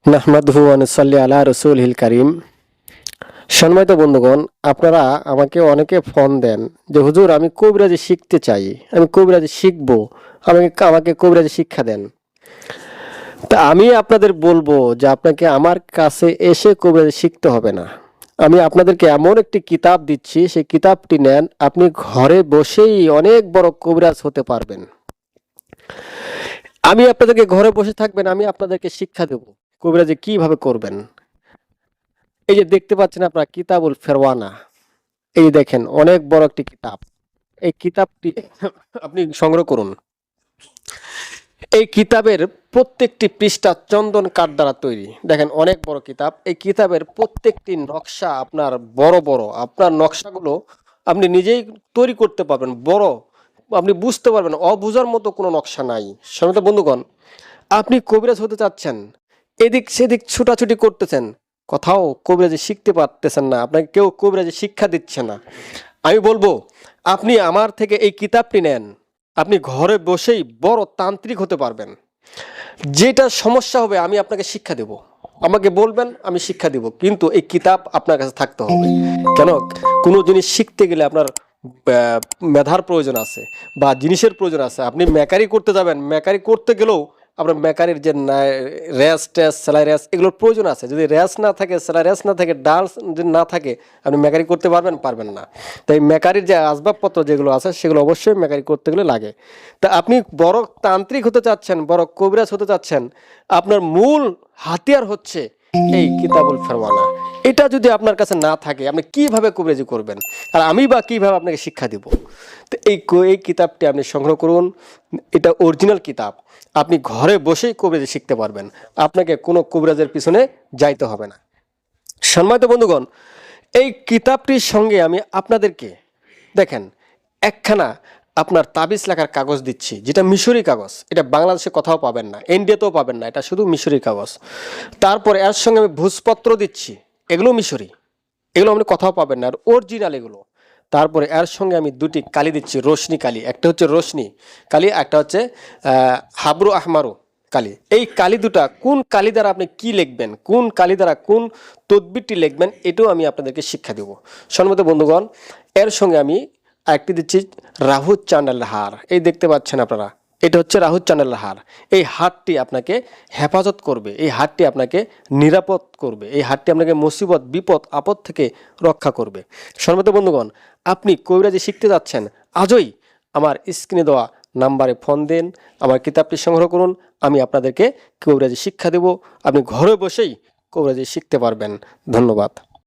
নাহমাদুহু ওয়া নুসাল্লি আলা রাসূলিল কারীম। সম্মানিত বন্ধুগণ, আপনারা আমাকে অনেকে ফোন দেন যে হুজুর আমি কবিরাজি শিখতে চাই, আমি কবিরাজি শিখবো, আমাকে আমাকে কবিরাজি শিক্ষা দেন। তা আমি আপনাদের বলবো যে আপনাকে আমার কাছে এসে কবিরাজি শিখতে হবে না। আমি আপনাদেরকে এমন একটি কিতাব দিচ্ছি, সেই কিতাবটি নেন, আপনি ঘরে বসেই অনেক বড় কবিরাজ হতে পারবেন। আমি আপনাদেরকে ঘরে বসে থাকবেন, আমি আপনাদেরকে শিক্ষা দেব কবিরাজি কিভাবে করবেন। এই যে দেখতে পাচ্ছেন আপনারা কিতাবুল ফেরওয়ানা, এই দেখেন অনেক বড় একটি কিতাব। এই কিতাবটি আপনি সংগ্রহ করুন। এই কিতাবের প্রত্যেকটি পৃষ্ঠা চন্দন কাঠ দ্বারা তৈরি। দেখেন অনেক বড় কিতাব। এই কিতাবের প্রত্যেকটি নকশা আপনার বড় বড়, আপনার নকশাগুলো আপনি নিজেই তৈরি করতে পারবেন। বড়, আপনি বুঝতে পারবেন, অবুঝার মতো কোনো নকশা নাই। সম্মানিত বন্ধুগণ, আপনি কবিরাজ হতে চাচ্ছেন, এদিক সেদিক ছুটাছুটি করতেছেন, কোথাও কবিরাজি শিখতে পারতেছেন না, আপনাকে কেউ কবিরাজি শিক্ষা দিচ্ছে না। আমি বলবো আপনি আমার থেকে এই কিতাবটি নেন, আপনি ঘরে বসেই বড় তান্ত্রিক হতে পারবেন। যেটা সমস্যা হবে আমি আপনাকে শিক্ষা দেব, আমাকে বলবেন আমি শিক্ষা দেব, কিন্তু এই কিতাব আপনার কাছে থাকতে হবে। কেন, কোনো জিনিস শিখতে গেলে আপনার মেধার প্রয়োজন আছে বা জিনিসের প্রয়োজন আছে। আপনি মেকারি করতে যাবেন, মেকারি করতে গেলেও আপনার মেকারির যে র্যাস ট্যাস সেলাই র্যাস এগুলোর প্রয়োজন আছে। যদি র্যাস না থাকে, সেলাই র্যাস না থাকে, ডান্স যদি না থাকে, আপনি মেকারি করতে পারবেন না। তাই মেকারির যে আসবাবপত্র যেগুলো আছে সেগুলো অবশ্যই মেকারি করতে গেলে লাগে। তা আপনি বড় তান্ত্রিক হতে চাচ্ছেন, বড় কবিরাজ হতে চাচ্ছেন, আপনার মূল হাতিয়ার হচ্ছে এই কিতাবুল ফেরওয়ানা। এটা যদি আপনার কাছে না থাকে আপনি কিভাবে কবিরাজি করবেন, আর আমি বা কিভাবে আপনাকে শিক্ষা দিব? তো এই কিতাবটি আপনি সংগ্রহ করুন। এটা অরিজিনাল কিতাব, আপনি ঘরে বসেই কবিরাজি শিখতে পারবেন, আপনাকে কোনো কবিরাজের পিছনে যাইতে হবে না। সম্মানিত বন্ধুগণ, এই কিতাবটির সঙ্গে আমি আপনাদেরকে দেখেন একখানা আপনার তাবিজ লেখার কাগজ দিচ্ছি, যেটা মিশরি কাগজ। এটা বাংলাদেশে কোথাও পাবেন না, ইন্ডিয়াতেও পাবেন না, এটা শুধু মিশরি কাগজ। তারপরে এর সঙ্গে আমি ভূজপত্র দিচ্ছি, এগুলো মিশরি, এগুলো আপনি কোথাও পাবেন না, আর অরিজিনাল এগুলো। তারপরে এর সঙ্গে আমি দুটি কালি দিচ্ছি, রোশনি কালি, একটা হচ্ছে রোশনি কালি, একটা হচ্ছে হাবরু আহমারু কালি। এই কালি দুটা কোন কালি দ্বারা আপনি কি লিখবেন, কোন কালি দ্বারা কোন তদবিরটি লিখবেন, এটাও আমি আপনাদেরকে শিক্ষা দেব। সম্মানিত বন্ধুগণ, এর সঙ্গে আমি আরেকটি দিচ্ছি রাহু চান্ডালের হার। এই দেখতে পাচ্ছেন আপনারা, এটা হচ্ছে রাহু চান্ডালের হার। এই হারটি আপনাকে হেফাজত করবে, এই হারটি আপনাকে নিরাপদ করবে, এই হারটি আপনাকে মুসিবত বিপদ আপদ থেকে রক্ষা করবে। সম্মানিত বন্ধুগণ, আপনি কবিরাজি শিখতে যাচ্ছেন, আজই আমার স্ক্রিনে দেওয়া নাম্বারে ফোন দেন, আমার কিতাবটি সংগ্রহ করুন, আমি আপনাদেরকে কবিরাজি শিক্ষা দেব, আপনি ঘরে বসেই কবিরাজি শিখতে পারবেন। ধন্যবাদ।